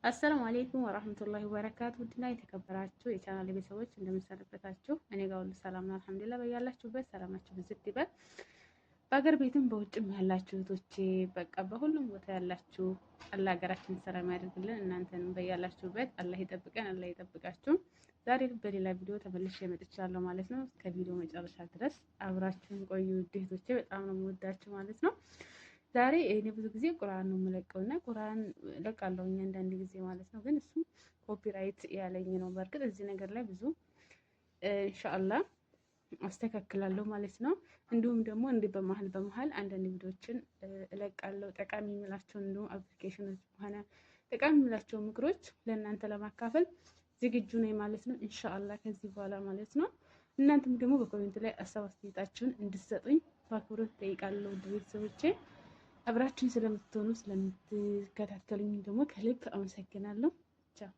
አሰላሙ አለይኩም ወራህመቱላሂ ወበረካቱ። ውድና የተከበራችሁ የቻናሌ ቤተሰቦች እንደምሰነበታችሁ፣ እኔ ጋር ሁሉ ሰላም ነው አልሐምዱሊላህ። በያላችሁበት ሰላማችሁ ብዝት ይበል። በአገር ቤትም በውጭም ያላችሁ እህቶቼ በቃ በሁሉም ቦታ ያላችሁ አላህ ሀገራችንን ሰላም ያደርግልን። እናንተንም በያላችሁበት አላህ ይጠብቀን፣ አላህ ይጠብቃችሁ። ዛሬ በሌላ ቪዲዮ ተመልሼ መጥቻለሁ ማለት ነው። ከቪዲዮ መጨረሻ ድረስ አብራችሁን ቆዩ እህቶቼ፣ በጣም ነው የምወዳችሁ ማለት ነው። ዛሬ እኔ ብዙ ጊዜ ቁርአን ነው የምለቀው እና ቁርአን እለቃለሁ አንዳንድ ጊዜ ማለት ነው። ግን እሱ ኮፒራይት ያለኝ ነው። በእርግጥ እዚህ ነገር ላይ ብዙ ኢንሻአላህ አስተካክላለሁ ማለት ነው። እንዲሁም ደግሞ እንዲህ በመሀል አንዳንድ ቪዲዮችን እለቃለሁ። ጠቃሚ የሚላቸውን እንዲሁም አፕሊኬሽኖች ሆነ ጠቃሚ የሚላቸው ምክሮች ለእናንተ ለማካፈል ዝግጁ ነኝ ማለት ነው። ኢንሻአላህ ከዚህ በኋላ ማለት ነው። እናንተም ደግሞ በኮሜንት ላይ ሀሳብ አስተያየታችሁን እንድትሰጡኝ በአክብሮት ጠይቃለሁ። ውድ ቤተሰቦቼ አብራችሁን ስለምትሆኑ ስለምትከታተሉኝ ደግሞ ከልብ አመሰግናለሁ። ቻው